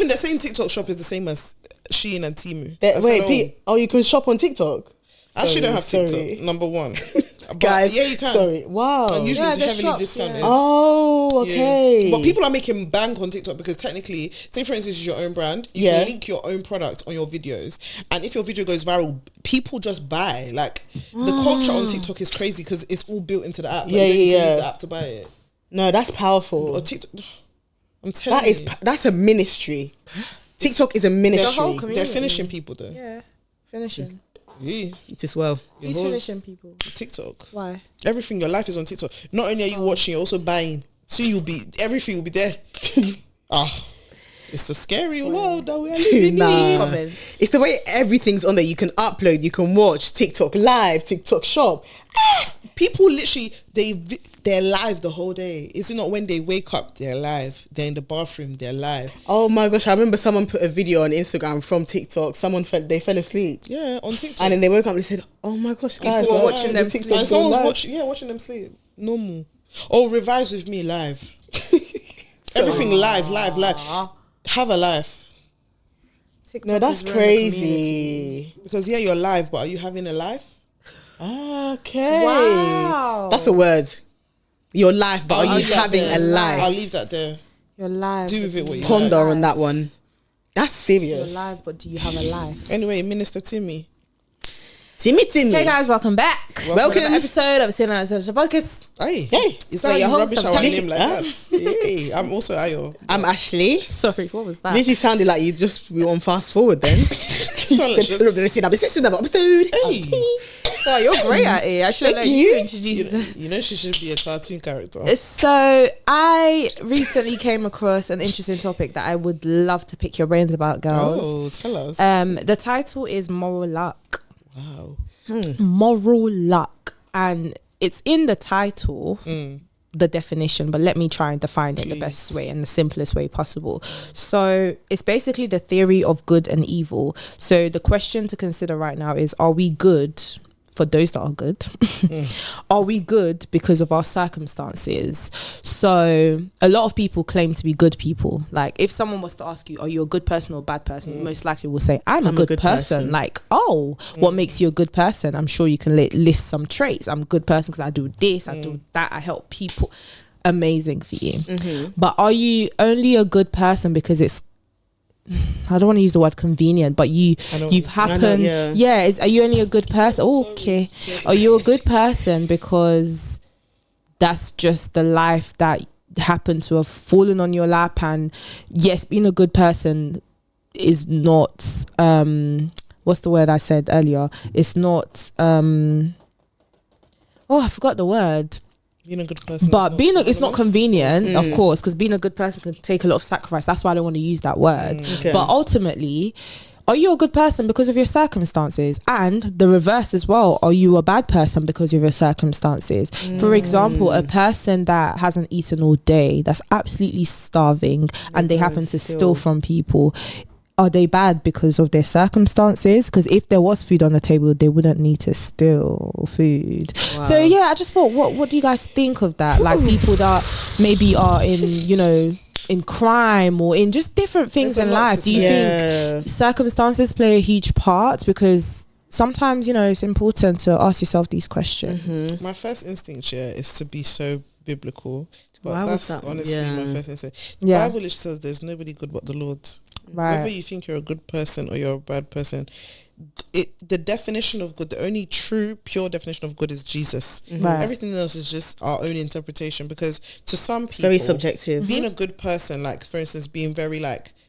Even they're saying TikTok shop is the same as Shein and Temu. You can shop on TikTok? I actually don't have TikTok, number one. Guys, yeah, you can. Sorry. Wow. And usually it's heavily discounted. Yeah. Oh, okay. Yeah. But people are making bank on TikTok because technically, say for instance, it's your own brand. You can link your own product on your videos. And if your video goes viral, people just buy. Like, the culture on TikTok is crazy because it's all built into the app. Like, you don't need to leave the app to buy it. No, that's powerful. Or TikTok, I'm telling you. That's a ministry. TikTok is a ministry. They're finishing people though. Yeah, finishing. Yeah. It is well. Who's finishing people? TikTok. Why? Everything, your life is on TikTok. Not only are you watching, you're also buying. Soon everything will be there. It's a scary world that we are living in. It's the way everything's on there. You can upload, you can watch TikTok live, TikTok shop. People literally, they're live the whole day. Is it not when they wake up, they're live? They're in the bathroom, they're live. Oh my gosh, I remember someone put a video on Instagram from TikTok. They fell asleep. Yeah, on TikTok. And then they woke up and they said, oh my gosh, guys, we're watching them TikTok. sleep. And someone's watching them sleep. Normal. Oh, revise with me live. Everything live. Have a life. TikTok. No, that's crazy. Because you're live, but are you having a life? Okay. Wow. That's a word. You're live, but are you having a life? I'll leave that there. You're live. Do with it what you Ponder on that one. That's serious. You're live, but do you have a life? Anyway, Minister Timmy. Timmy. Hey guys, welcome back. Welcome to an episode of Sinner Podcast. Hey. Is that how you rubbish our name like that? Hey, I'm also Ayo. I'm Ashley. Sorry, what was that? Literally sounded like you just were on fast forward then. Oh, you're great at it. I should let you introduce you know she should be a cartoon character. So I recently came across an interesting topic that I would love to pick your brains about, girls. Oh, tell us. The title is Moral Luck. Wow. Moral luck. And it's in the title, the definition, but let me try and define it the best way and the simplest way possible. So it's basically the theory of good and evil. So the question to consider right now is, are we good? For those that are good, are we good because of our circumstances? So a lot of people claim to be good people. Like, if someone was to ask you, are you a good person or a bad person, you most likely will say, I'm a good person. Like, what makes you a good person? I'm sure you can list some traits. I'm a good person because I do this, I do that, I help people. Amazing for you. But are you only a good person because it's, I don't want to use the word convenient, but you've happened. Are you only a good person? Okay. Are you a good person because that's just the life that happened to have fallen on your lap? And yes, being a good person is not what's the word I said earlier? It's not I forgot the word. Being a good person, but it's not convenient, of course, because being a good person can take a lot of sacrifice. That's why I don't want to use that word. But ultimately, are you a good person because of your circumstances? And the reverse as well. Are you a bad person because of your circumstances? For example, a person that hasn't eaten all day, that's absolutely starving, and they happen to steal from people. Are they bad because of their circumstances? Because if there was food on the table, they wouldn't need to steal food. Wow. So yeah, I just thought, what do you guys think of that? Like, people that maybe are in crime or in just different things in life. Do you think circumstances play a huge part? Because sometimes, it's important to ask yourself these questions. My first instinct is to be so biblical. But that's honestly my first instinct. The Bible literally says there's nobody good but the Lord. Right. Whether you think you're a good person or you're a bad person, the definition of good, the only true, pure definition of good is Jesus. Right. Everything else is just our own interpretation, because to some people, it's very subjective. Being a good person, like for instance, being very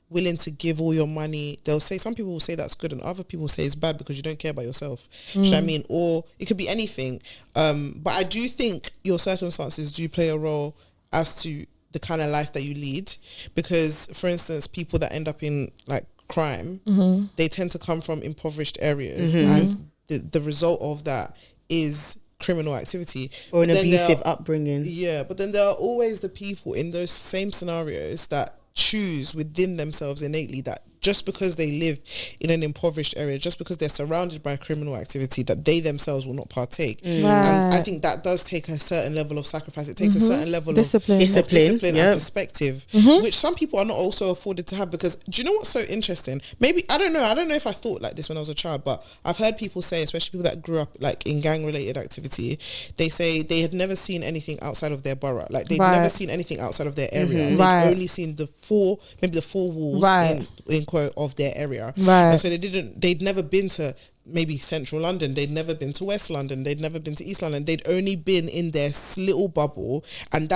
willing to give all your money, they'll say, some people will say that's good and other people say it's bad because you don't care about yourself. Do you know what I mean? Or it could be anything. But I do think your circumstances do play a role as to the kind of life that you lead, because for instance, people that end up in crime, they tend to come from impoverished areas, and the result of that is criminal activity or an abusive upbringing. But then there are always the people in those same scenarios that choose within themselves innately that just because they live in an impoverished area, just because they're surrounded by criminal activity, that they themselves will not partake. And I think that does take a certain level of sacrifice. It takes a certain level discipline of and perspective, which some people are not also afforded to have. Because do you know what's so interesting? Maybe I don't know if I thought like this when I was a child, but I've heard people say, especially people that grew up like in gang related activity, they say they had never seen anything outside of their borough. Like they'd never seen anything outside of their area. And they'd only seen the four walls in quote of their area. And so they'd never been to maybe central London, they'd never been to West London, they'd never been to East London, they'd only been in their little bubble, and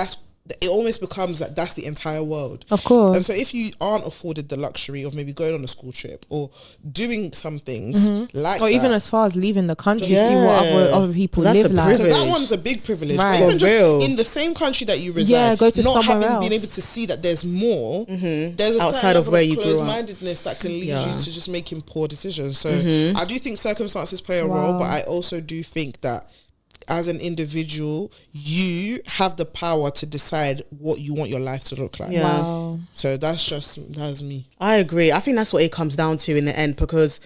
it almost becomes that that's the entire world. Of course. And so if you aren't afforded the luxury of maybe going on a school trip or doing some things like or even as far as leaving the country, see what other people live like. Because that one's a big privilege. But even just in the same country that you reside, go to not somewhere having else. been able to see that there's more, there's a outside certain of where level you of grew up. closed-mindedness that can lead you to just making poor decisions. So I do think circumstances play a role, but I also do think that as an individual, you have the power to decide what you want your life to look like. So that's me. I agree. I think that's what it comes down to in the end, because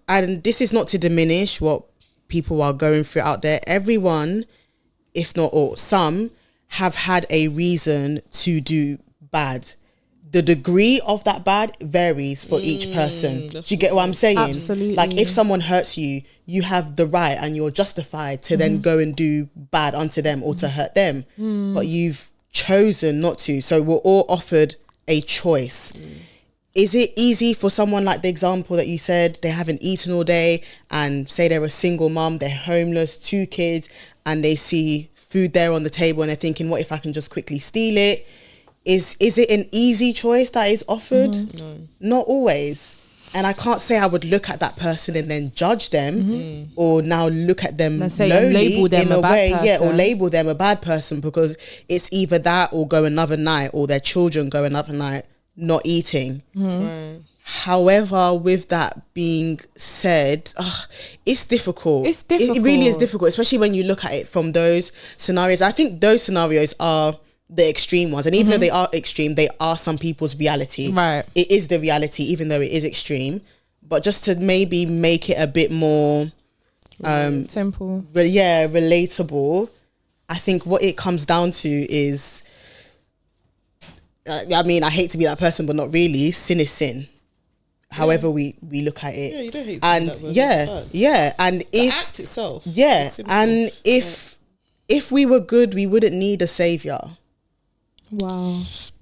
and this is not to diminish what people are going through out there. Everyone, if not all, some have had a reason to do bad. The degree of that bad varies for each person. Do you get what I'm saying? Absolutely. Like if someone hurts you, you have the right and you're justified to then go and do bad unto them or to hurt them. But you've chosen not to. So we're all offered a choice. Is it easy for someone like the example that you said, they haven't eaten all day, and say they're a single mum, they're homeless, 2 kids, and they see food there on the table and they're thinking, what if I can just quickly steal it? Is it an easy choice that is offered? No. Not always. And I can't say I would look at that person and then judge them or now look at them lowly label them in a a bad way, person. or label them a bad person, because it's either that or go another night, or their children go another night not eating. However, with that being said, it's difficult. It's difficult. It really is difficult, especially when you look at it from those scenarios. I think those scenarios are the extreme ones, and even though they are extreme, they are some people's reality. It is the reality, even though it is extreme. But just to maybe make it a bit more simple, relatable, I think what it comes down to is, I mean, I hate to be that person, but not really. Sin is sin, however we look at it. You don't hate to be that, and the act itself, and if we were good, we wouldn't need a savior.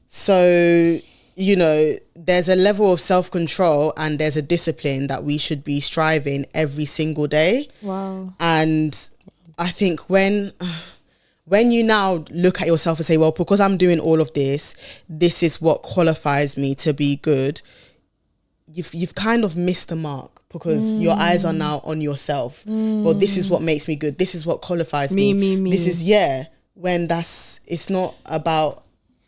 So, there's a level of self-control and there's a discipline that we should be striving every single day. And I think when you now look at yourself and say, well, because I'm doing all of this, this is what qualifies me to be good, you've kind of missed the mark, because your eyes are now on yourself. Well, this is what makes me good. This is what qualifies me. This is, when it's not about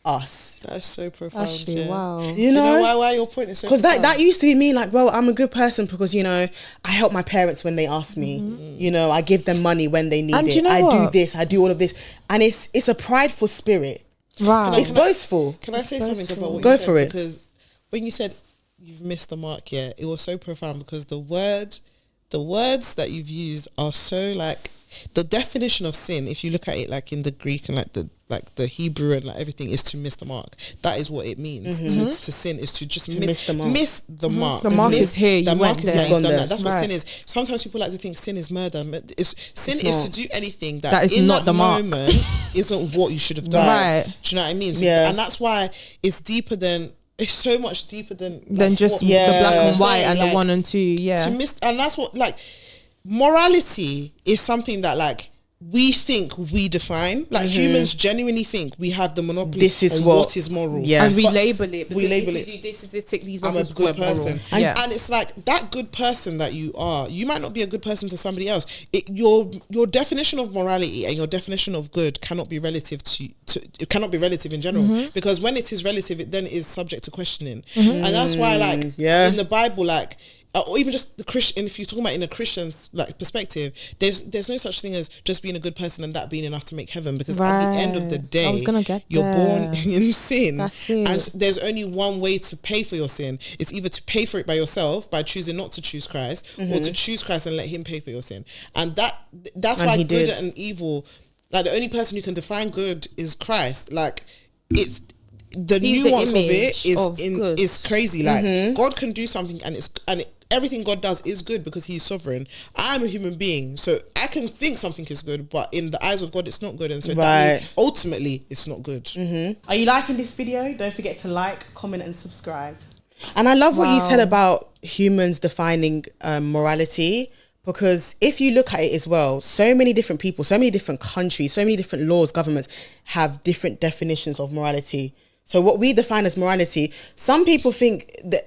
us. That's so profound. Actually, wow. You know why your point is so profound? Because that used to be me, like, well, I'm a good person because, I help my parents when they ask me. I give them money when they need it. Do this, I do all of this. And it's a prideful spirit. It's boastful. Can I say something about what you said? Go for it. Because when you said you've missed the mark, it was so profound, because the words that you've used are so, like, the definition of sin, if you look at it like in the Greek and like the Hebrew and like everything, is to miss the mark. That is what it means. To sin is to just miss the mark. Miss the mark. The mark is here. The mark is here. You've done that. That's what Right. sin is. Sometimes people like to think sin is murder. Sin is to do anything that is in not that the mark. moment isn't what you should have done. Right. Do you know what I mean? So, and that's why it's deeper than. It's so much deeper than just the black and white and the 1 and 2. To miss, and that's what, like, morality is something that, like, we think we define. Like, humans genuinely think we have the monopoly. This is on what is moral. And we But label it. We label it. This is tick these I'm a boxes. good person. And And it's like, that good person that you are, you might not be a good person to somebody else. Your definition of morality and your definition of good cannot be relative to it cannot be relative in general, because when it is relative, it then is subject to questioning. And that's why, like, in the Bible, like, or even just the Christian, if you're talking about in a Christian's like perspective, there's no such thing as just being a good person and that being enough to make heaven, because at the end of the day, you're born in sin. That's it. And there's only one way to pay for your sin. It's either to pay for it by yourself by choosing not to choose Christ, or to choose Christ and let him pay for your sin. And that's why good and evil, like the only person who can define good is Christ. Like it's the nuance of it is crazy. Like God can do something and everything God does is good because he's sovereign. I'm a human being, so I can think something is good, but in the eyes of God it's not good, and so that means ultimately it's not good. Are you liking this video? Don't forget to like, comment and subscribe. And I love what you said about humans defining morality, because if you look at it as well, so many different people, so many different countries, so many different laws, governments have different definitions of morality. So what we define as morality, some people think that,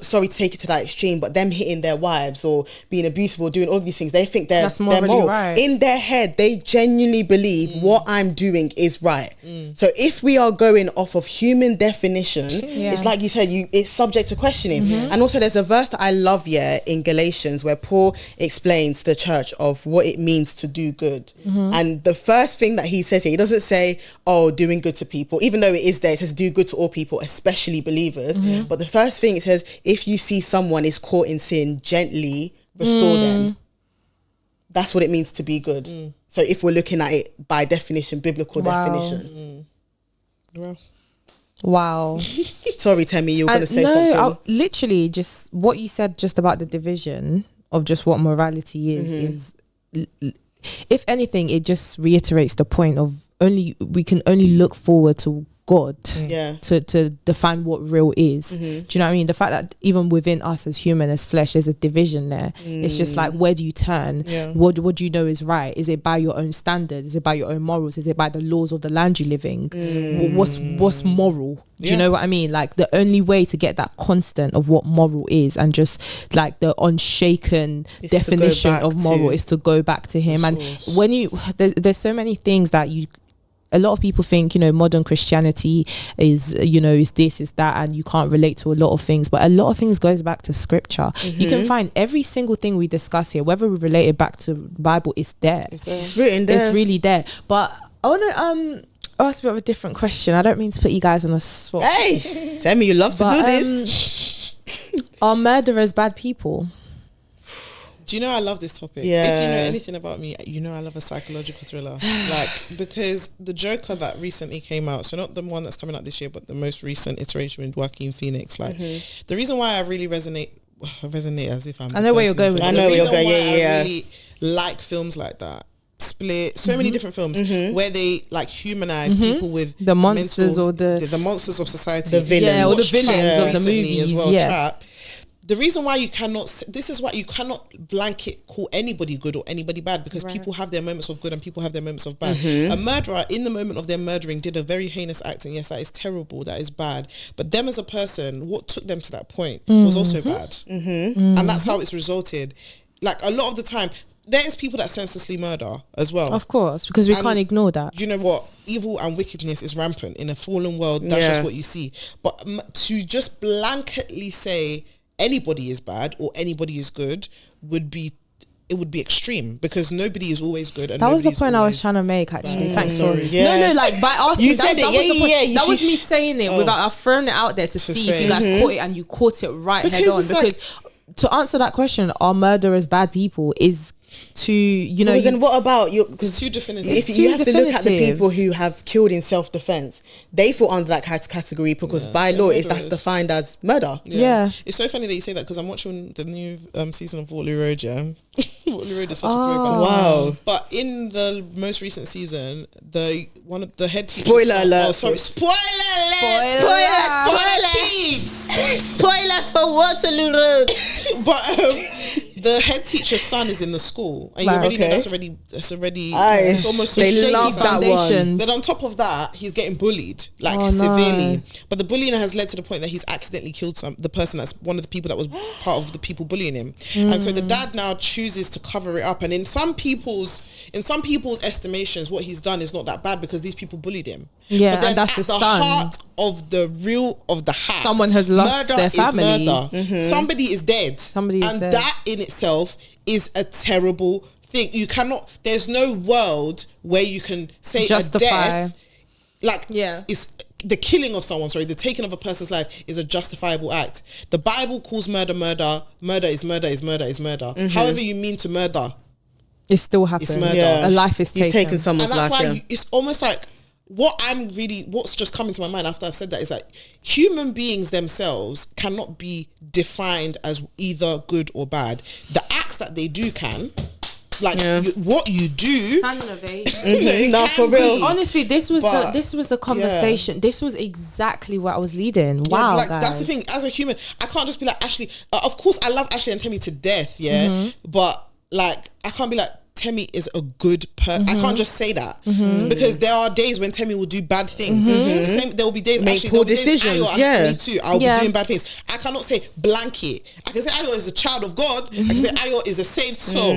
sorry to take it to that extreme, but them hitting their wives or being abusive or doing all of these things, they think they're moral. Right. In their head, they genuinely believe what I'm doing is right. So if we are going off of human definition, it's like you said, it's subject to questioning. And also there's a verse that I love in Galatians where Paul explains the church of what it means to do good. And the first thing that he says here, he doesn't say, doing good to people, even though it is there, it says do good to all people, especially believers. But the first thing it says, if you see someone is caught in sin, gently restore them. That's what it means to be good. So if we're looking at it by definition, biblical definition. Wow. Sorry, Temi, you were going to say something. Literally just what you said just about the division of just what morality is if anything, it just reiterates the point of we can only look forward to God to define what real is. Do you know what I mean? The fact that even within us as human, as flesh, there's a division there. It's just like, where do you turn? What do you know is right? Is it by your own standards? Is it by your own morals? Is it by the laws of the land you live in? What's moral? Do you know what I mean? Like the only way to get that constant of what moral is, and just like the unshaken definition of moral, is to go back to him. And when there's so many things that a lot of people think, modern Christianity is this, is that, and you can't relate to a lot of things, but a lot of things goes back to scripture. You can find every single thing we discuss here, whether we relate it back to Bible, it's there. It's written there. It's really there. But I want to ask a bit of a different question. I don't mean to put you guys on a spot. Hey, tell me you love to do this. Are murderers bad people? Do you know I love this topic? Yeah. If you know anything about me, you know I love a psychological thriller. Because the Joker that recently came out, so not the one that's coming out this year, but the most recent iteration with Joaquin Phoenix, the reason why I really resonate as if I know where you're going with it. I know where you're going, I really like films like that. Split, so many different films where they like humanize people with the monsters or the monsters of society, the villains, or the villains of the movies as well. Trap. The reason why you cannot blanket call anybody good or anybody bad, because people have their moments of good and people have their moments of bad. A murderer in the moment of their murdering did a very heinous act, and yes, that is terrible, that is bad. But them as a person, what took them to that point was also bad. And that's how it's resulted. Like a lot of the time, there is people that senselessly murder as well. Of course, because we can't ignore that. You know what? Evil and wickedness is rampant in a fallen world. That's just what you see. But to just blanketly say anybody is bad or anybody is good would be extreme, because nobody is always good. And that was the point I was trying to make, actually. Thanks, sorry. No, like by asking, you said it. That was me saying it without. I've thrown it out there to see if you guys caught it, and you caught it right head on. Because to answer that question, are murderers bad people, is to then what about you? Because too definitive. If you have to look at the people who have killed in self-defense, they fall under that category, because by law that's defined as murder. It's so funny that you say that, because I'm watching the new season of Waterloo Road. Waterloo Road is such a throwback. Wow. But in the most recent season, one of the head teachers, spoiler alert spoiler for Waterloo Road. But the head teacher's son is in the school, and you already know that's already it's almost they love that one. Then on top of that, he's getting bullied severely. But the bullying has led to the point that he's accidentally killed the person that's one of the people that was part of the people bullying him. And so the dad now chooses to cover it up, and in some people's estimations, what he's done is not that bad because these people bullied him. But then and that's the son. of the hat, someone has lost their family. Somebody is dead. And that in itself is a terrible thing. You cannot. There's no world where you can say justify a death, like it's the killing of someone. Sorry, the taking of a person's life is a justifiable act. The Bible calls murder. Murder is murder. However you mean to murder, it still happens. It's murder. A life is taken. You've taken someone's life. And that's why it's almost like what's just coming to my mind after I've said that is that human beings themselves cannot be defined as either good or bad. The acts that they do can. Like what you do, no, for real. Honestly, this was the conversation. Yeah. This was exactly what I was leading. Wow, like that's the thing. As a human, I can't just be like Ashley. Of course, I love Ashley and Temi to death. Yeah, but like I can't be like Temi is a good person. I can't just say that because there are days when Temi will do bad things. There will be days make poor decisions. Me too. I'll be doing bad things. I cannot say blanket. I can say Ayo is a child of God. I can say Ayo is a saved soul.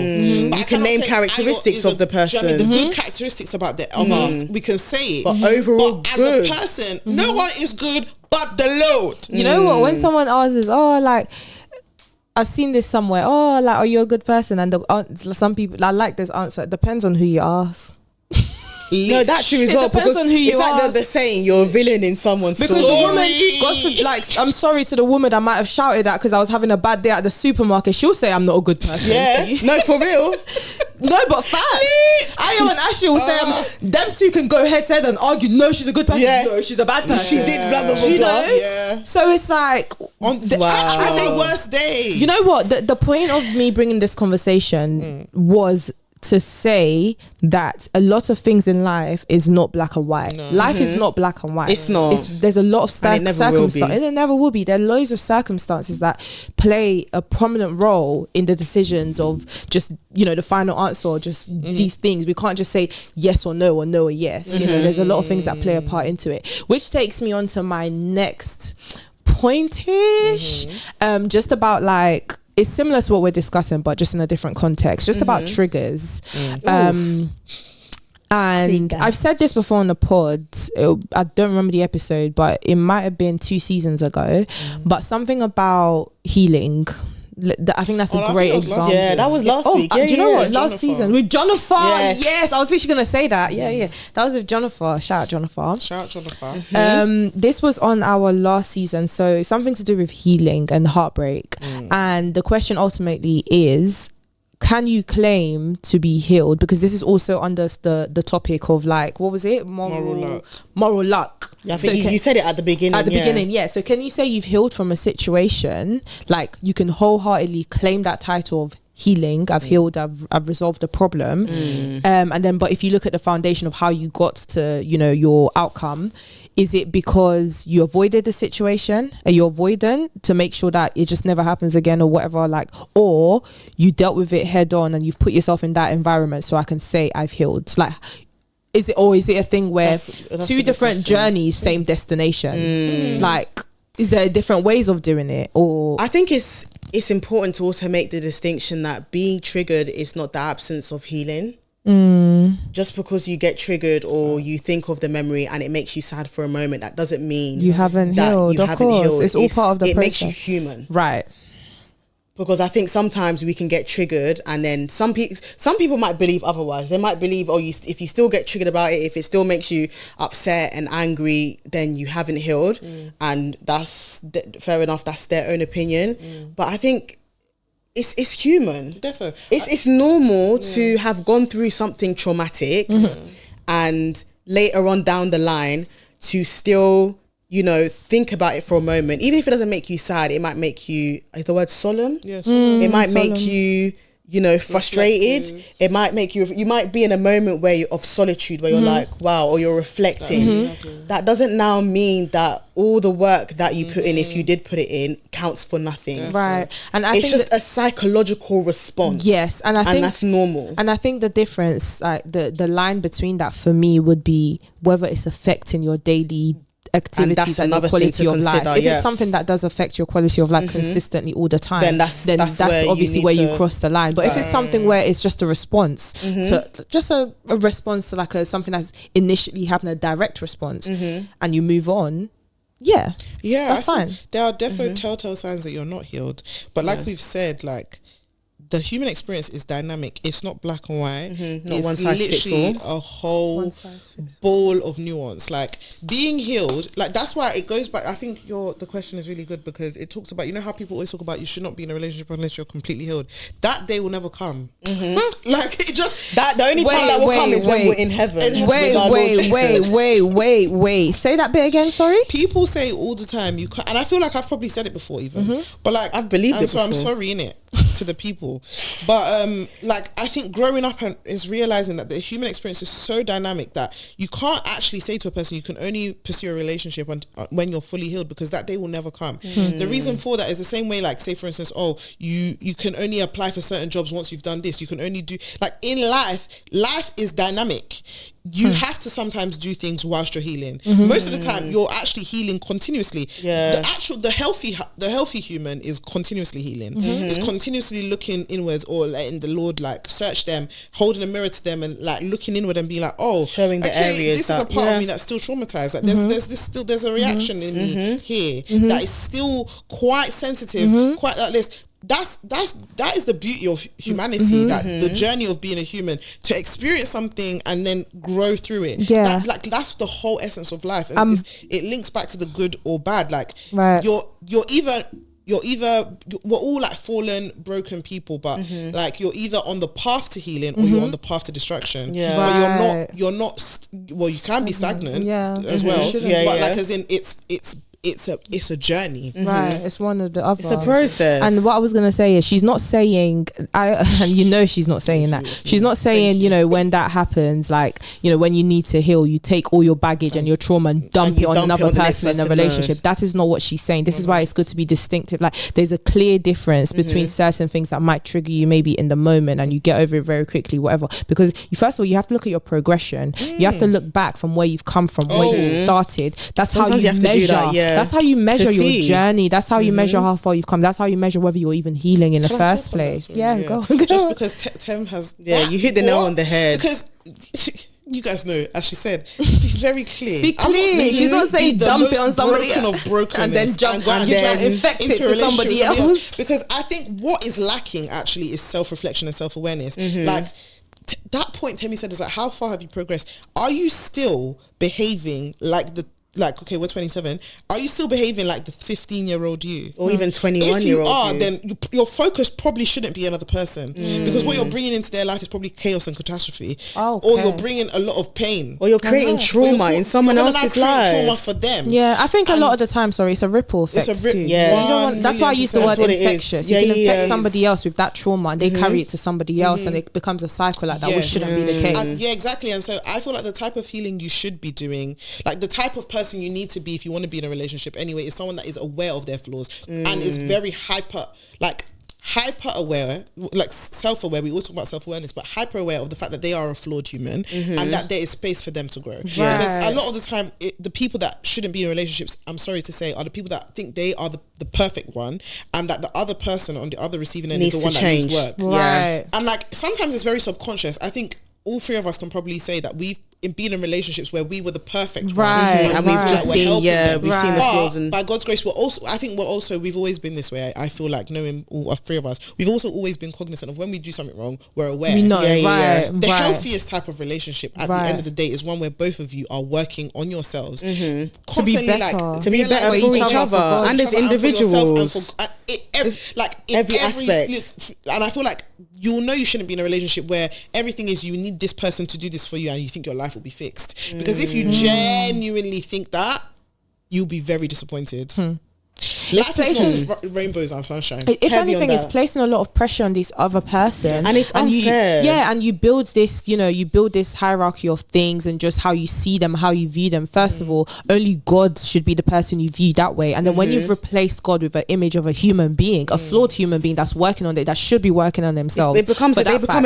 But you can name characteristics of the person. The good characteristics about of us. We can say it. But overall, as a person, no one is good but the Lord. You know what? When someone asks, like, I've seen this somewhere. Oh, like, are you a good person? And some people, I like this answer. It depends on who you ask. No, that's true as well. It depends on who you are. It's like the saying, you're a villain in someone's story. Because the woman, I'm sorry to the woman that might have shouted at because I was having a bad day at the supermarket. She'll say I'm not a good person. Yeah, no, for real. No, but facts. Ayo and Ashley will say them two can go head to head and argue. No, she's a good person. Yeah. No, she's a bad person. She did blah blah blah. You know? Yeah. So it's like on the worst day. You know what? The point of me bringing this conversation was to say that a lot of things in life is not black and white. No. Life is not black and white. It's not. There's a lot of circumstances. And it never will be. There are loads of circumstances that play a prominent role in the decisions of just, the final answer or just these things. We can't just say yes or no or yes. There's a lot of things that play a part into it. Which takes me on to my next pointish. Just about like, it's similar to what we're discussing, but just in a different context, just about triggers. And I've said this before on the pod. I don't remember the episode, but it might have been 2 seasons ago. But something about healing. I think that's a great example. Yeah, that was last week. Do you know what? Last season with Jonathan. Yes, I was literally gonna say that. Yeah. That was with Jonathan. Shout out Jonathan. This was on our last season, so something to do with healing and heartbreak. And the question ultimately is, can you claim to be healed? Because this is also under the topic of like, what was it? Moral luck. Yeah, I think you said it at the beginning. Yeah. So can you say you've healed from a situation? Like you can wholeheartedly claim that title of healing. I've healed. I've resolved the problem. And then, but if you look at the foundation of how you got to, your outcome, is it because you avoided the situation? Are you avoidant to make sure that it just never happens again or whatever? Like, or you dealt with it head on and you've put yourself in that environment so I can say I've healed. Like, is it a thing where that's two different journeys, same destination? Like, is there different ways of doing it? Or I think it's important to also make the distinction that being triggered is not the absence of healing. Just because you get triggered or you think of the memory and it makes you sad for a moment, that doesn't mean you haven't healed. Of course, it's all part of the process. It makes you human, right? Because I think sometimes we can get triggered, and then some people might believe otherwise. They might believe, if you still get triggered about it, if it still makes you upset and angry, then you haven't healed, and that's fair enough. That's their own opinion, but I think it's human. Definitely, it's normal to have gone through something traumatic, and later on down the line to still, think about it for a moment. Even if it doesn't make you sad, it might make you, is the word solemn? Yeah, solemn. It might make you, frustrated. Reflective. It might make you might be in a moment of solitude where you're like, wow, or you're reflecting. That doesn't now mean that all the work that you put in, if you did put it in, counts for nothing. Definitely. Right. And it's just a psychological response. Yes. And I think that's normal. And I think the difference, like the line between that for me would be whether it's affecting your daily activities and your quality of life. If it's something that does affect your quality of life consistently all the time, then that's obviously where you cross the line. But if it's something where it's just a response to just a response to like something that's initially happened, a direct response, and you move on, Yeah, that's fine. There are definitely telltale signs that you're not healed, but like we've said, like the human experience is dynamic. It's not black and white. Not It's one size fits literally all. a whole ball of nuance. Like being healed, like that's why it goes back. I think the question is really good because it talks about, you know how people always talk about you should not be in a relationship unless you're completely healed. That day will never come. Like it just That the only time that will come is when we're in heaven. Wait. Say that bit again. Sorry. People say all the time you can't, and I feel like I've probably said it before even, but like I've believed it so I'm before. sorry innit to the people, but like I think growing up is realizing that the human experience is so dynamic that you can't actually say to a person you can only pursue a relationship when you're fully healed, because that day will never come. The reason for that is the same way, like say for instance, you can only apply for certain jobs once you've done this. You can only do, like in life is dynamic. You have to sometimes do things whilst you're healing. Most of the time you're actually healing continuously. The healthy human is continuously healing. It's continuously looking inwards, or letting the Lord like search them, holding a mirror to them and like looking inward and being like, showing the areas this is a part of me that's still traumatized. Like there's a reaction in me here that is still quite sensitive, quite like this. That is the beauty of humanity, that the journey of being a human, to experience something and then grow through it. That's the whole essence of life. It links back to the good or bad. Like you're either we're all like fallen, broken people, but like you're either on the path to healing or you're on the path to destruction. But you're not well, you can be stagnant as well, but like as in it's a journey. Right, it's one of the other. It's a process. And what I was gonna say is, she's not saying, and you know she's not saying that. She's not saying, you know, when that happens, like, you know, when you need to heal, you take all your baggage and your trauma and dump it on another person in a relationship. That is not what she's saying. This is why it's good to be distinctive. Like, there's a clear difference between certain things that might trigger you maybe in the moment and you get over it very quickly, whatever. Because first of all, you have to look at your progression. You have to look back from where you've come from, where you started. That's Sometimes how you measure. That's how you measure your journey. That's how you measure how far you've come. That's how you measure whether you're even healing in the first place. Go. Just because Tem has you hit the nail on the head. Because you guys know, as she said, be very clear. Be clear. She's not saying dump it on somebody and then jump and infect it to somebody else. Because I think what is lacking actually is self-reflection and self-awareness. Like that point Temi said is like, how far have you progressed? Are you still behaving like okay, we're 27. Are you still behaving like the 15-year-old you, or even 21-year-old? If you are, then your focus probably shouldn't be another person, because what you're bringing into their life is probably chaos and catastrophe, or you're bringing a lot of pain, or you're creating trauma in someone else's life. Trauma for them. Yeah, I think a lot of the time, it's a ripple effect too. Yeah, that's why I use the word infectious. You can infect somebody else with that trauma, and they carry it to somebody else, and it becomes a cycle like that, which shouldn't be the case. And exactly. And so I feel like the type of healing you should be doing, like the type of person you need to be if you want to be in a relationship anyway, is someone that is aware of their flaws and is very hyper aware, like self-aware. We always talk about self-awareness, but hyper aware of the fact that they are a flawed human and that there is space for them to grow. Because a lot of the time, the people that shouldn't be in relationships, I'm sorry to say, are the people that think they are the perfect one, and that the other person on the other receiving end is the one that needs work. And like sometimes it's very subconscious. I think all three of us can probably say that we've been in relationships where we were the perfect one, and we've just seen the flaws. And by God's grace, we've always been this way. I feel like, knowing all three of us, we've also always been cognizant of when we do something wrong, we're aware. We know, the healthiest type of relationship at the end of the day is one where both of you are working on yourselves to be better, for each other and as individuals. Every aspect. And I feel like you'll know you shouldn't be in a relationship where everything is you need this person to do this for you and you think your life will be fixed. Because if you genuinely think that, you'll be very disappointed. Life is not rainbows and sunshine. If anything, it's placing a lot of pressure on this other person, and it's unfair. And you build this, you build this hierarchy of things and just how you see them, how you view them. First of all, only God should be the person you view that way, and then when you've replaced God with an image of a human being, a flawed human being that's working on it, that should be working on themselves, they become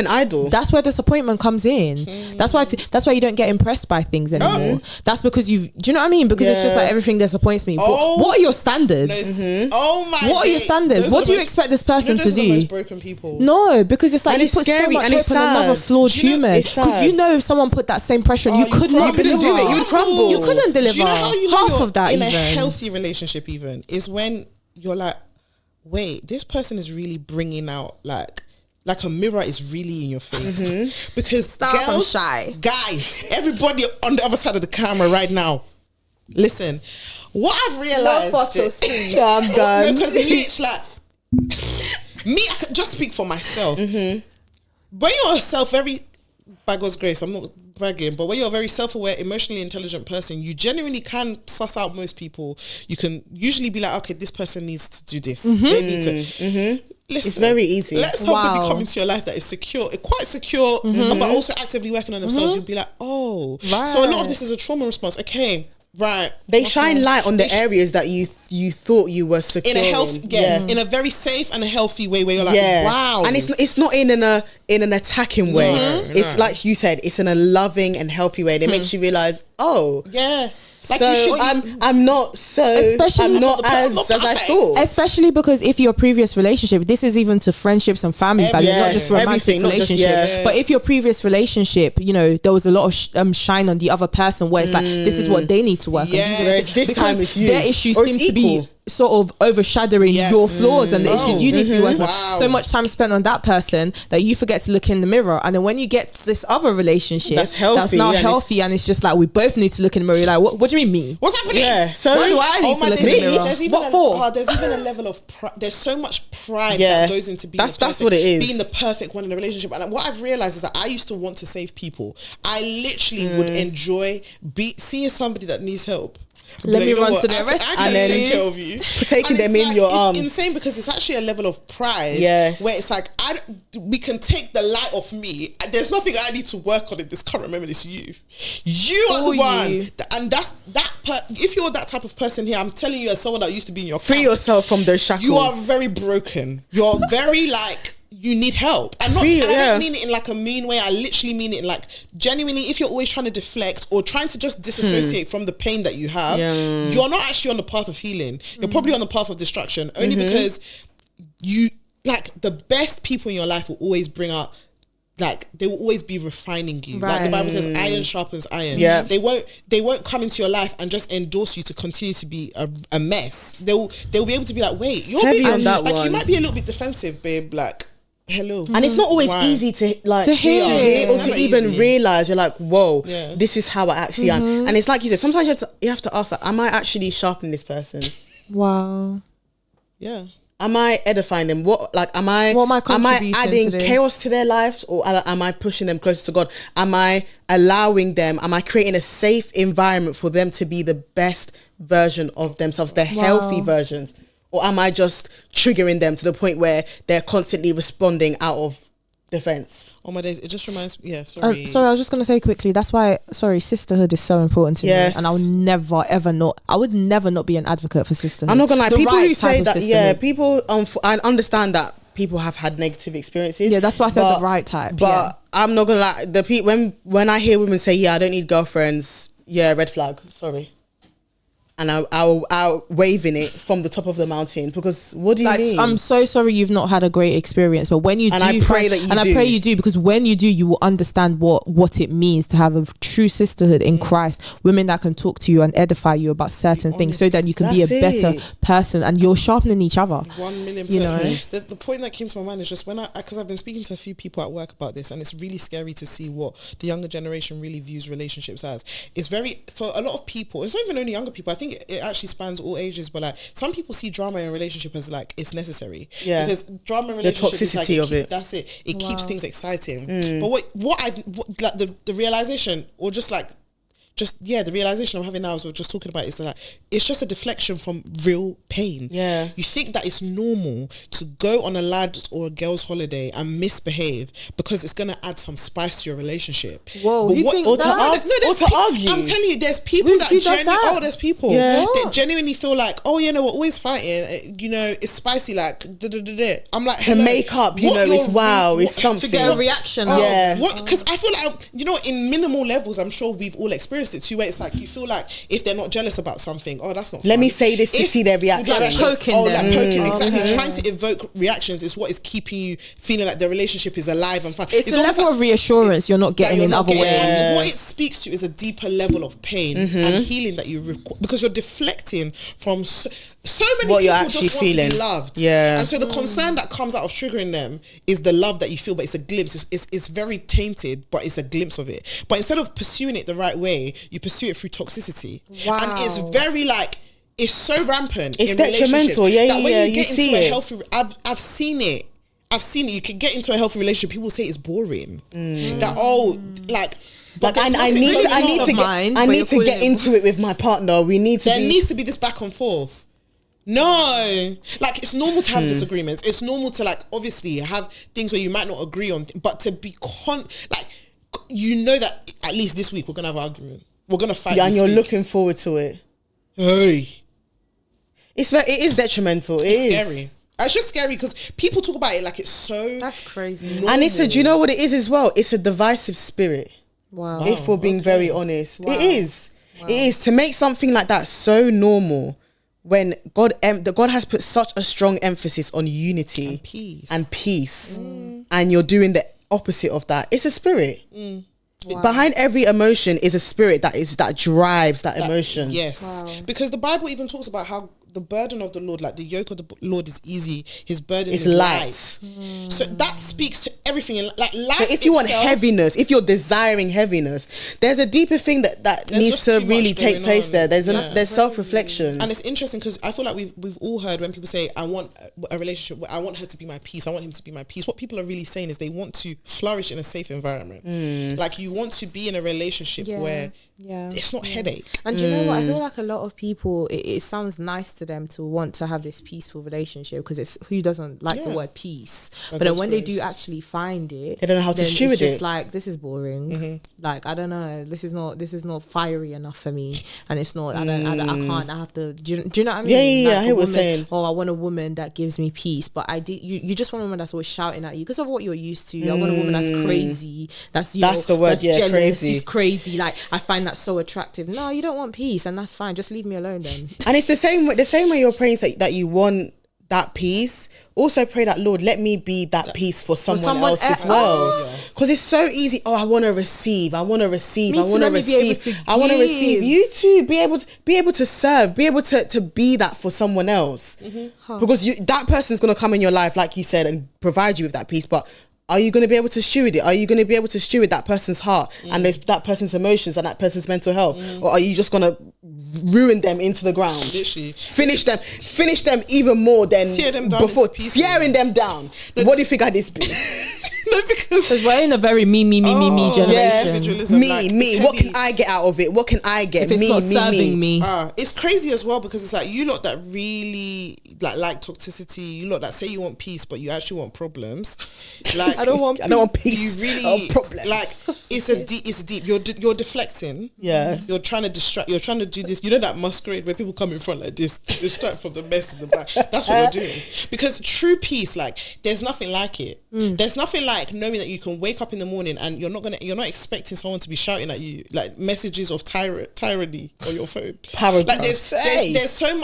an idol. That's where disappointment comes in. That's why you don't get impressed by things anymore. That's because do you know what I mean? Because it's just like everything disappoints me. But what are your standards? standards? Oh my! What are your standards? What do you expect this person to those are the do? most broken people. No, because it's like And you it's put scary, so much and hope it's on another sad. flawed Do you know- human. it's Because you sad. know if someone put that same pressure on you, could crumble. not deliver. do it. You would crumble. You couldn't deliver. Do you know how you know half you're of that in even? a healthy relationship? Even is when you're like, wait, this person is really bringing out like a mirror is really in your face. Because Stop, I'm girls, shy. guys, everybody on the other side of the camera right now, listen. What I've realized, I'm done. because it's like me. I can just speak for myself. When you're very, by God's grace, I'm not bragging, but when you're a very self-aware, emotionally intelligent person, you genuinely can suss out most people. You can usually be like, okay, this person needs to do this. They need to. Listen, It's very easy. Let somebody come into your life that is secure, quite secure, but also actively working on themselves. You'll be like, oh, so a lot of this is a trauma response. Okay, right. They shine light on the areas that you thought you were secure in a health, in a very safe and a healthy way where you're like, wow. And it's not in an attacking way. It's like you said, it's in a loving and healthy way. It makes you realize, oh, yeah. Like so you should, I'm not so, Especially I'm not as I thought. Especially because if your previous relationship, this is even to friendships and families, not just romantic everything, not just- relationships. But if your previous relationship, you know, there was a lot of shine on the other person where it's like, this is what they need to work on. Whereas this time it's you. Their issues Or seem it's to be equal. sort of overshadowing your flaws and the issues you need to be working on. Wow. So much time spent on that person that you forget to look in the mirror. And then when you get to this other relationship That's healthy, that's now healthy, and it's just like we both need to look in the mirror. You're like, what do you mean me? what's happening? Yeah. So Why do I need to look in the mirror? There's even What for? There's even a level of pride. There's so much pride Yeah. that goes into being That's what it is. being the perfect one in a relationship. And what I've realized is that I used to want to save people. I literally would enjoy seeing somebody that needs help. Let me you know run what? to their I rescue. can And then take care of you. taking And them it's in your arms. It's insane because it's actually a level of pride. Yes. Where it's like we can take the light off me. There's nothing I need to work on in this current moment. It's you. You are the one. And that's if you're that type of person here, I'm telling you, as someone that used to be in your Free camp, yourself from those shackles. you are very broken. You're very you need help. And I don't mean it in like a mean way. I literally mean it in like genuinely, if you're always trying to deflect or trying to just disassociate from the pain that you have, you're not actually on the path of healing. You're probably on the path of destruction, only because you like the best people in your life will always bring out, like they will always be refining you. Like the Bible says, iron sharpens iron. Yeah. They won't come into your life and just endorse you to continue to be a mess. They'll be able to be like, wait, you're Heavy being on that like one. You might be a little bit defensive, babe. Like, hello. And it's not always Why? easy to hear it. or It's to never even easy. realize you're like, whoa, Yeah. this is how I actually am. And it's like you said, sometimes you have to ask, like, am I actually sharpening this person? Wow. Yeah. Am I edifying them? What am I contributing adding to this? chaos to their lives, or am I pushing them closer to God? Am I allowing them? Am I creating a safe environment for them to be the best version of themselves, the healthy versions? Or am I just triggering them to the point where they're constantly responding out of defense? Oh my days, it just reminds me. Yeah, sorry. Sorry, I was just going to say quickly, that's why, sisterhood is so important to me. And I would never, ever I would never not be an advocate for sisterhood. I'm not going to lie, The people right who type say of that, sisterhood. people, I understand that people have had negative experiences. Yeah, that's why I said the right type. But I'm not going to lie, when I hear women say, I don't need girlfriends, red flag, sorry. And I'll waving it from the top of the mountain, because what do you mean? I'm so sorry you've not had a great experience, but when you do, I pray that you do. I pray you do, because when you do, you will understand what it means to have a true sisterhood in Christ. Women that can talk to you and edify you about certain things, so that you can be a better person, and you're sharpening each other. 1,000,000%. You know, the point that came to my mind is just because I've been speaking to a few people at work about this, and it's really scary to see what the younger generation really views relationships as. It's very, for a lot of people, it's not even only younger people, I think it actually spans all ages, but like some people see drama in a relationship as like it's necessary. Yeah. Because drama in relationship The toxicity is like, of it. That's it. It keeps things exciting. But like the realization, or just like the realization I'm having now, as we're just talking about, is that it's just a deflection from real pain. Yeah. You think that it's normal to go on a lad's or a girl's holiday and misbehave because it's going to add some spice to your relationship. Whoa, But who thinks or that? to argue. I'm telling you, there's people Who that does that? there's people Yeah. that genuinely feel like, oh, we're always fighting. It's spicy, like, da-da-da-da. I'm like, To make up, it's something. To get a reaction. Yeah. Because I feel like, in minimal levels, I'm sure we've all experienced experienced it too, where it's like you feel like if they're not jealous about something, oh, that's not Let fun. me say this to see their reaction. Like poking them. Like poking, exactly. Okay. Trying to evoke reactions is what is keeping you feeling like the relationship is alive and fun. It's a level of reassurance you're not getting in other ways. And what it speaks to is a deeper level of pain and healing that you require, because you're deflecting from so many What people you're actually just want feeling. to be loved. Yeah. And so the concern that comes out of triggering them is the love that you feel, but it's a glimpse. It's very tainted, but it's a glimpse of it. But instead of pursuing it the right way, you pursue it through toxicity. Wow. And it's very like, it's so rampant. It's in detrimental. relationships Yeah, that when yeah, you you get see into a it. healthy, I've seen it. You can get into a healthy relationship. People say it's boring. That but Like I there's need nothing to, really mind, I but need you're to get calling into it with my partner. We need to. there needs to be this back and forth. No, like it's normal to have disagreements. It's normal to like obviously have things where you might not agree on, but to be you know that at least this week we're gonna have an argument. We're gonna fight. Yeah, and this you're week. looking forward to it. Hey, It is detrimental. it's scary. It's just scary because people talk about it like it's so. That's crazy. normal. And it's do you know what it is as well? It's a divisive spirit. Wow. If we're being very honest, Wow. it is. It is to make something like that so normal. When God has put such a strong emphasis on unity and peace. and you're doing the opposite of that, it's a spirit. Behind every emotion is a spirit that drives that emotion. Yes, because the Bible even talks about how the burden of the Lord, like the yoke of the Lord is easy, his burden It's is light. So that speaks to everything in like life. So if you want heaviness, if you're desiring heaviness, there's a deeper thing that needs just to too really much take going place on. there. There's Yeah. there's self-reflection. And it's interesting because I feel like we've all heard when people say, I want a relationship where I want her to be my peace, I want him to be my peace. What people are really saying is they want to flourish in a safe environment. Like you want to be in a relationship where it's not headache. And do you know what? I feel like a lot of people, it sounds nice to them to want to have this peaceful relationship because it's who doesn't like the word peace. But then when they do actually find it, they don't know how to then steward it's just it. like, this is boring. Like, I don't know. This is not fiery enough for me. And it's not, I can't, I have to, do you know what I mean? Yeah, Like I hear what you're saying. Oh, I want a woman that gives me peace. But you just want a woman that's always shouting at you because of what you're used to. I want a woman that's crazy. That's the word, that's jealous. Crazy. She's crazy. Like, I find that so attractive. No, you don't want peace, and that's fine. Just leave me alone then. And it's the same way you're praying that you want that peace. Also pray that, Lord, let me be that peace for someone else as well. Because it's so easy. Oh, I want to receive. I want to receive. Me I too, want to let me be able receive. to I want to give. receive. You too. Be able to serve. Be able to be that for someone else. Because that person's gonna come in your life, like you said, and provide you with that peace. But are you going to be able to steward it? Are you going to be able to steward that person's heart and that person's emotions and that person's mental health? Or are you just going to ruin them into the ground? Literally. Finish them even more than Tear them down before. into pieces. Tearing them down. What do you think I this be? No, Because we're in a very me generation. individualism, like, Me. it's What heavy. can I get out of it? What can I get? If it's not serving me. It's crazy as well because it's like you lot that really like toxicity, you lot that say you want peace but you actually want problems. Like I don't want peace. You really I want problems. like it's deep. You're deflecting. Yeah. You're trying to distract. You're trying to do this. You know that masquerade where people come in front like this, distract from the mess in the back. That's what you're doing. Because true peace, like there's nothing like it. There's nothing like knowing that you can wake up in the morning and you're not expecting someone to be shouting at you like messages of tyranny on your phone. Paragraph. Like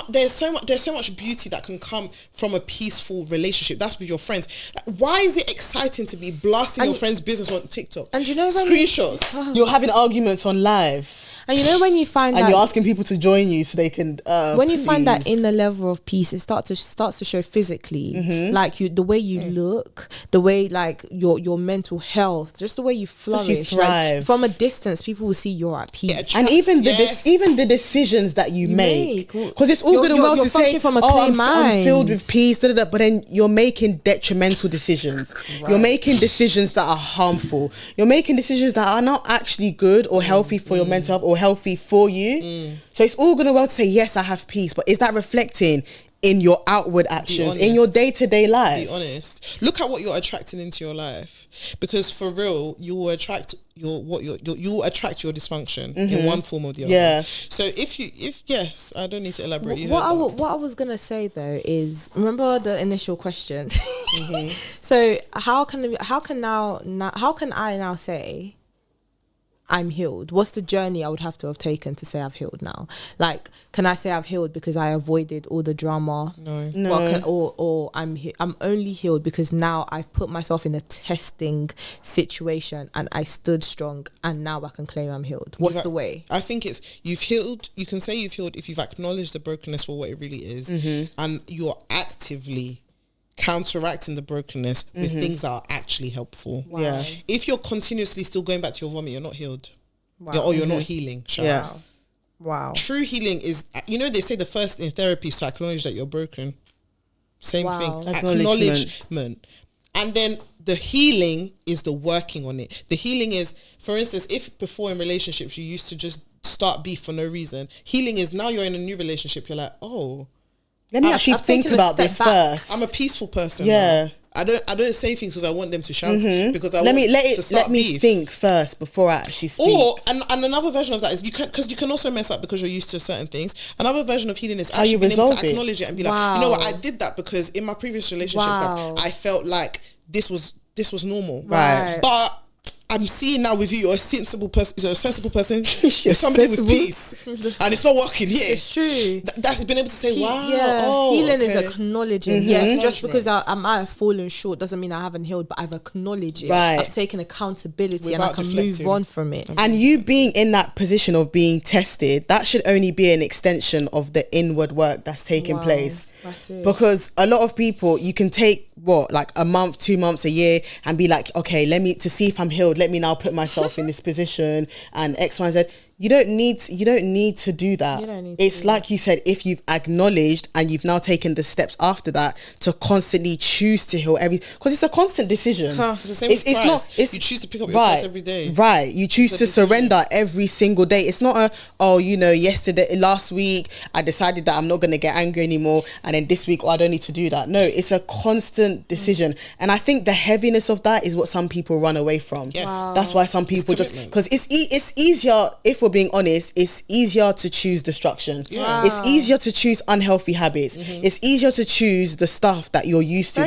there's so much beauty that can come from a peaceful relationship. That's with your friends. Like, why is it exciting to be blasting your friend's business on TikTok? And you know when screenshots. You're having arguments on live. And you know when you find and that, you're asking people to join you so they can when you find that please. inner level of peace, it starts to show physically, like the way you look, the way like your mental health, just the way you flourish. Like, from a distance, people will see you're at peace. And even the decisions that you make, because it's all good and well to say, from a clear mind. I'm filled with peace, but then you're making detrimental decisions. Right. You're making decisions that are harmful. You're making decisions that are not actually good or healthy for your mental health or healthy for you. So it's all good and well to say, yes, I have peace, but is that reflecting in your outward actions, in your day-to-day life? Be honest. Look at what you're attracting into your life, because for real, you will attract you will attract your dysfunction in one form or the other. Yeah. So if I don't need to elaborate. What I was gonna say though is, remember the initial question. So how can I now say I'm healed? What's the journey I would have to have taken to say I've healed now? Like, can I say I've healed because I avoided all the drama? No. Well, or I'm only healed because now I've put myself in a testing situation and I stood strong, and now I can claim I'm healed. What's the way? I think it's, you've healed. You can say you've healed if you've acknowledged the brokenness for what it really is, and you're actively counteracting the brokenness with things that are actually helpful. Wow. Yeah. If you're continuously still going back to your vomit, you're not healed. Or you're not healing. Wow. True healing is, they say the first in therapy is to acknowledge that you're broken. Same thing. Acknowledgement. And then the healing is the working on it. The healing is, for instance, if before in relationships you used to just start beef for no reason, healing is now you're in a new relationship, you're like, oh, let me actually think about this first. I'm a peaceful person. Yeah. Now. I don't say things because I want them to shout, because I let want me to start let me beef. think first before I actually speak. Or and another version of that is you can also mess up because you're used to certain things. Another version of healing is actually being able to acknowledge it and be like, you know what, I did that because in my previous relationships I felt like this was normal. Right. But I'm seeing now with you, you're a sensible person. You're a sensible person. You're somebody with peace, and it's not working here. It's true. That's been able to say, wow. Yeah. Healing is acknowledging. Yes, just because I might have fallen short doesn't mean I haven't healed, but I've acknowledged it. Right. I've taken accountability Without and I can move on from it. And you being in that position of being tested, that should only be an extension of the inward work that's taking place. That's it. Because a lot of people, you can take like a month, 2 months, a year, and be like, okay, to see if I'm healed, let me now put myself in this position and X, Y, and Z. You don't need to do that. It's like you said, if you've acknowledged and you've now taken the steps after that to constantly choose to heal because it's a constant decision. It's the same with Christ. You choose to pick up your cross every day. Right. You choose to surrender every single day. It's not last week I decided that I'm not going to get angry anymore, and then this week I don't need to do that. No, it's a constant decision. And I think the heaviness of that is what some people run away from. Yes. Wow. That's why some people because it's easier, if we're being honest, it's easier to choose destruction. It's easier to choose unhealthy habits. It's easier to choose the stuff that you're used to,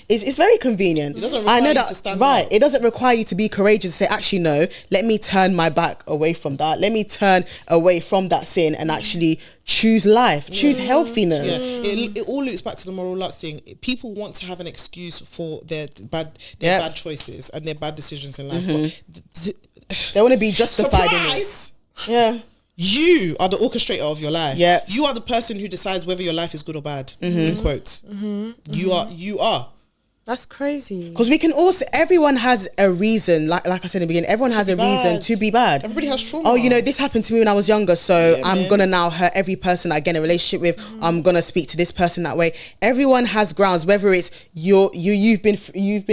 it's very convenient. It doesn't require you to stand up. It doesn't require you to be courageous to say, actually no, let me turn my back away from that, let me turn away from that sin and actually choose life, choose healthiness. It all loops back to the moral luck thing. People want to have an excuse for their bad choices and their bad decisions in life, but they want to be justified in it. Yeah. You are the orchestrator of your life. Yeah. You are the person who decides whether your life is good or bad. In quotes. You are. That's crazy. Because everyone has a reason, like I said in the beginning, everyone has a reason to be bad. Everybody has trauma. Oh, this happened to me when I was younger, so I'm going to now hurt every person I get in a relationship with. I'm going to speak to this person that way. Everyone has grounds, whether it's you've been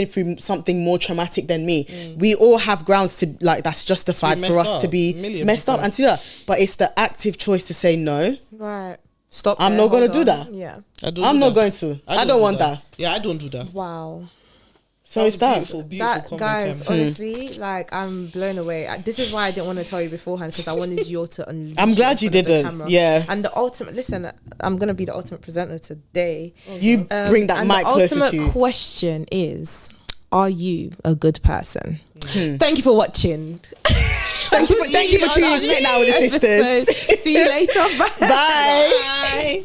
through something more traumatic than me. We all have grounds to, like, that's justified for us to be messed up and to do that. But it's the active choice to say no. Right. Stop. I'm not going to do that. Yeah. I'm not going to. I don't want that. Yeah, I don't do that. Wow. So it's that. Beautiful guys, honestly, like, I'm blown away. This is why I didn't want to tell you beforehand, because I wanted you all to unleash. I'm glad you didn't. Yeah. And the ultimate, listen, I'm going to be the ultimate presenter today. You bring that mic closer to you. The ultimate question is, are you a good person? Thank you for watching. Thank you for tuning in. Sit down with the sisters. See you later. Bye. Bye.